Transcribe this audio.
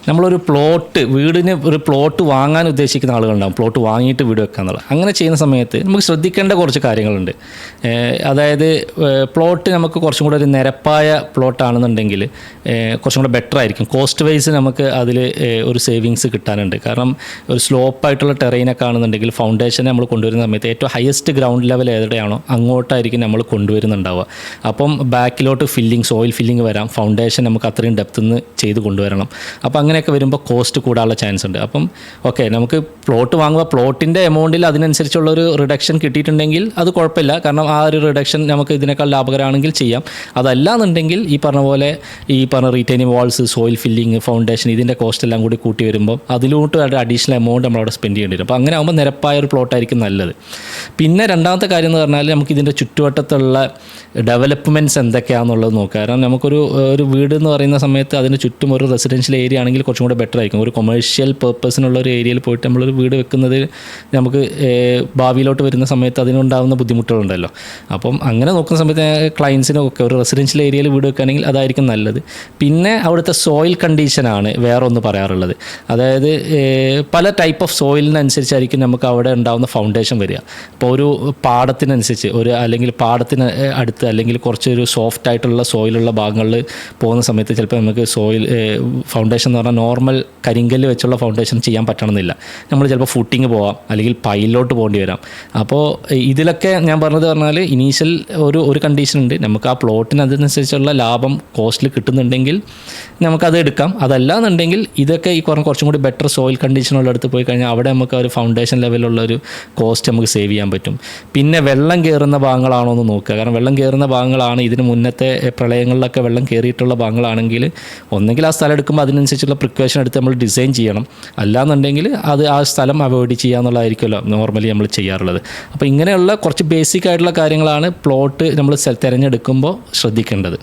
നമ്മളൊരു വീടിന് ഒരു പ്ലോട്ട് വാങ്ങാൻ ഉദ്ദേശിക്കുന്ന ആളുകളുണ്ടാകും, പ്ലോട്ട് വാങ്ങിയിട്ട് വീട് വെക്കുക എന്നുള്ളത്. അങ്ങനെ ചെയ്യുന്ന സമയത്ത് നമുക്ക് ശ്രദ്ധിക്കേണ്ട കുറച്ച് കാര്യങ്ങളുണ്ട്. അതായത് പ്ലോട്ട് നമുക്ക് കുറച്ചും കൂടെ ഒരു നിരപ്പായ പ്ലോട്ടാണെന്നുണ്ടെങ്കിൽ കുറച്ചും കൂടെ ബെറ്റർ ആയിരിക്കും. കോസ്റ്റ് വൈസ് നമുക്ക് അതിൽ ഒരു സേവിങ്സ് കിട്ടാനുണ്ട്. കാരണം ഒരു സ്ലോപ്പായിട്ടുള്ള ടെറൈനൊക്കെ ആണെന്നുണ്ടെങ്കിൽ ഫൗണ്ടേഷൻ നമ്മൾ കൊണ്ടുവരുന്ന സമയത്ത് ഏറ്റവും ഹയസ്റ്റ് ഗ്രൗണ്ട് ലെവൽ എവിടെയാണോ അങ്ങോട്ടായിരിക്കും നമ്മൾ കൊണ്ടുവരുന്നുണ്ടാവുക. അപ്പം ബാക്കിലോട്ട് സോയിൽ ഫില്ലിങ് വരാം, ഫൗണ്ടേഷൻ നമുക്ക് അത്രയും ഡെപ്തിൽ നിന്ന് ചെയ്ത് കൊണ്ടുവരണം. അപ്പോൾ അങ്ങനെയൊക്കെ വരുമ്പോൾ കോസ്റ്റ് കൂടാനുള്ള ചാൻസ് ഉണ്ട്. അപ്പം ഓക്കെ, നമുക്ക് പ്ലോട്ട് വാങ്ങുക, പ്ലോട്ടിൻ്റെ എമൗണ്ടിൽ അതിനനുസരിച്ചുള്ളൊരു റിഡക്ഷൻ കിട്ടിയിട്ടുണ്ടെങ്കിൽ അത് കുഴപ്പമില്ല. കാരണം ആ ഒരു റിഡക്ഷൻ നമുക്ക് ഇതിനേക്കാൾ ലാഭകരമാണെങ്കിൽ ചെയ്യാം. അതല്ലാന്നുണ്ടെങ്കിൽ ഈ പറഞ്ഞ retaining walls, soil filling, foundation, ഇതിൻ്റെ കോസ്റ്റ് എല്ലാം കൂടി കൂട്ടി വരുമ്പോൾ അതിലോട്ട് ഒരു അഡീഷണൽ എമൗണ്ട് നമ്മളവിടെ സ്പെൻഡ് ചെയ്യേണ്ടി വരും. അപ്പോൾ അങ്ങനെ ആകുമ്പോൾ നിരപ്പായ ഒരു പ്ലോട്ടായിരിക്കും നല്ലത്. പിന്നെ രണ്ടാമത്തെ കാര്യം എന്ന് പറഞ്ഞാൽ നമുക്ക് ഇതിൻ്റെ ചുറ്റുവട്ടത്തുള്ള ഡെവലപ്മെൻറ്റ്സ് എന്തൊക്കെയാണെന്നുള്ളത് നോക്കുക. കാരണം നമുക്കൊരു വീട് എന്ന് പറയുന്ന സമയത്ത് അതിന് ചുറ്റും ഒരു റെസിഡൻഷ്യൽ ഏരിയ ആണെങ്കിൽ കുറച്ചും കൂടെ ബെറ്റർ ആയിരിക്കും. ഒരു കൊമേഴ്ഷ്യൽ പർപ്പസിനുള്ള ഒരു ഏരിയയിൽ പോയിട്ട് നമ്മളൊരു വീട് വെക്കുന്നത് നമുക്ക് ഭാവിയിലോട്ട് വരുന്ന സമയത്ത് അതിനുണ്ടാകുന്ന ബുദ്ധിമുട്ടുകളുണ്ടല്ലോ. അപ്പം അങ്ങനെ നോക്കുന്ന സമയത്ത് ക്ലയൻസിനൊക്കെ ഒരു റെസിഡൻഷ്യൽ ഏരിയയിൽ വീട് വെക്കുകയാണെങ്കിൽ അതായിരിക്കും നല്ലത്. പിന്നെ അവിടുത്തെ സോയിൽ കണ്ടീഷനാണ് വേറെ ഒന്ന് പറയാറുള്ളത്. അതായത് പല ടൈപ്പ് ഓഫ് സോയിലിനനുസരിച്ചായിരിക്കും നമുക്ക് അവിടെ ഉണ്ടാകുന്ന ഫൗണ്ടേഷൻ വരിക. ഇപ്പോൾ ഒരു പാടത്തിനനുസരിച്ച് അല്ലെങ്കിൽ പാടത്തിന് അടുത്ത് അല്ലെങ്കിൽ കുറച്ചൊരു സോഫ്റ്റ് ആയിട്ടുള്ള സോയിലുള്ള ഭാഗങ്ങളിൽ പോകുന്ന സമയത്ത് ചിലപ്പോൾ നമുക്ക് ഫൗണ്ടേഷൻ എന്ന് പറഞ്ഞാൽ നോർമൽ കരിങ്കല്ല് വെച്ചുള്ള ഫൗണ്ടേഷൻ ചെയ്യാൻ പറ്റണമെന്നില്ല. നമ്മൾ ചിലപ്പോൾ ഫുട്ടിങ് പോവാം, അല്ലെങ്കിൽ പൈലോട്ട് പോകേണ്ടി വരാം. അപ്പോൾ ഇതിലൊക്കെ ഞാൻ പറഞ്ഞാൽ ഇനീഷ്യൽ ഒരു കണ്ടീഷൻ ഉണ്ട്. നമുക്ക് ആ പ്ലോട്ടിന് അതിനനുസരിച്ചുള്ള ലാഭം കോസ്റ്റിൽ കിട്ടുന്നുണ്ടെങ്കിൽ നമുക്കത് എടുക്കാം. അതല്ലാന്നുണ്ടെങ്കിൽ ഇതൊക്കെ ഈ കുറച്ചും കൂടി ബെറ്റർ സോയിൽ കണ്ടീഷനുള്ള അടുത്ത് പോയി കഴിഞ്ഞാൽ അവിടെ നമുക്ക് ഒരു ഫൗണ്ടേഷൻ ലെവലുള്ള ഒരു കോസ്റ്റ് നമുക്ക് സേവ് ചെയ്യാൻ പറ്റും. പിന്നെ വെള്ളം കയറുന്ന ഭാഗങ്ങളാണോ എന്ന് നോക്കുക. കാരണം വെള്ളം കയറുന്ന ഭാഗങ്ങളാണ് ഇതിന് മുന്നത്തെ പ്രളയങ്ങളിലൊക്കെ വെള്ളം കയറിയിട്ടുള്ള ഭാഗങ്ങളാണെങ്കിൽ ഒന്നെങ്കിൽ ആ സ്ഥലം എടുക്കുമ്പോൾ അതിനനുസരിച്ചുള്ള പ്രിക്കോഷൻ എടുത്ത് നമ്മൾ ഡിസൈൻ ചെയ്യണം. അല്ലാന്നുണ്ടെങ്കിൽ ആ സ്ഥലം അവോയ്ഡ് ചെയ്യുക എന്നുള്ളതായിരിക്കുമല്ലോ നോർമലി നമ്മൾ ചെയ്യാറുള്ളത്. അപ്പോൾ ഇങ്ങനെയുള്ള കുറച്ച് ബേസിക് ആയിട്ടുള്ള കാര്യങ്ങളാണ് പ്ലോട്ട് നമ്മൾ തിരഞ്ഞെടുക്കുമ്പോൾ ശ്രദ്ധിക്കേണ്ടത്.